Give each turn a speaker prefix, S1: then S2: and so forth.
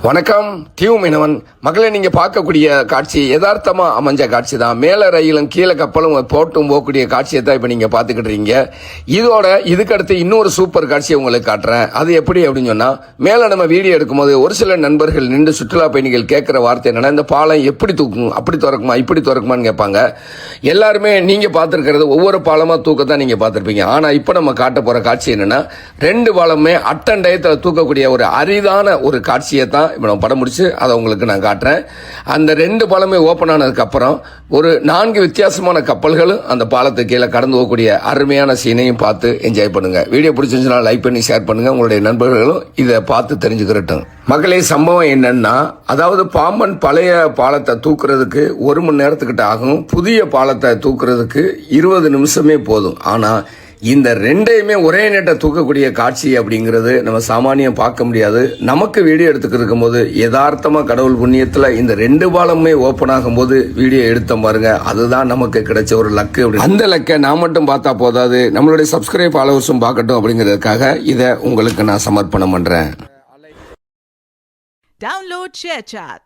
S1: வணக்கம் டியூ மீனவன் மக்களை நீங்க பார்க்கக்கூடிய காட்சி யதார்த்தமா அமைஞ்ச காட்சி தான். மேல ரயிலும் கீழே கப்பலும் போட்டும் போகக்கூடிய காட்சியை தான் இப்ப நீங்க பாத்துக்கிட்டு இருக்கீங்க. இதோட இதுக்கடுத்து இன்னொரு சூப்பர் காட்சியை உங்களுக்கு காட்டுறேன். அது எப்படி அப்படின்னு சொன்னா, மேல நம்ம வீடியோ எடுக்கும்போது ஒரு சில நண்பர்கள் நின்று சுற்றுலா பயணிகள் கேட்கிற வார்த்தை என்னன்னா, இந்த பாலம் எப்படி தூக்கும், அப்படி திறக்குமா இப்படி திறக்குமான்னு கேட்பாங்க. எல்லாருமே நீங்க பார்த்திருக்கிறது ஒவ்வொரு பாலமா தூக்கத்தான் நீங்க பார்த்திருப்பீங்க. ஆனா இப்ப நம்ம காட்ட போற காட்சி என்னன்னா, ரெண்டு பாலமே அட்டண்டயத்துல தூக்கக்கூடிய ஒரு அரிதான ஒரு காட்சியை தான் இப்போ நான் படம் முடிச்சு அதை உங்களுக்கு நான் காட்டுறேன். அந்த ரெண்டு பாலமே ஓப்பன் ஆனதுக்கு அப்புறம் ஒரு 4 வித்தியாசமான கப்பல்களும் அந்த பாலத்துக்கு கீழே கடந்து போகக்கூடிய அருமையான சீனையும் பார்த்து என்ஜாய் பண்ணுங்க. வீடியோ பிடிச்சிருந்துச்சுன்னா லைக் பண்ணி ஷேர் பண்ணுங்க. உங்களுடைய நண்பர்களும் இதை பார்த்து தெரிஞ்சுக்கிறட்டும். மக்களே, சம்பவம் என்னன்னா, அதாவது பாம்பன் பழைய பாலத்தை தூக்குறதுக்கு 1 மணி நேரத்துக்கிட்ட ஆகும். புதிய பாலத்தை தூக்குறதுக்கு 20 நிமிஷமே போதும். ஆனா இந்த ரெண்டையுமே ஒரே நேட்டை தூக்கக்கூடிய காட்சி அப்படிங்கிறது நம்ம சாமானியம் பார்க்க முடியாது. நமக்கு வீடியோ எடுத்துக்கிட்டு இருக்கும் போது யதார்த்தமா கடவுள் புண்ணியத்துல இந்த 2 பாலமுமே ஓபன் ஆகும் போது வீடியோ எடுத்த பாருங்க. அதுதான் நமக்கு கிடைச்ச ஒரு லக்கு. அந்த லக்கை நான் மட்டும் பார்த்தா போதாது, நம்மளுடைய சப்ஸ்கிரைப் ஃபாலோவர்ஸும் பார்க்கட்டும் அப்படிங்கிறதுக்காக இதை உங்களுக்கு நான் சமர்ப்பணம் பண்றேன்.
S2: Download ShareChat.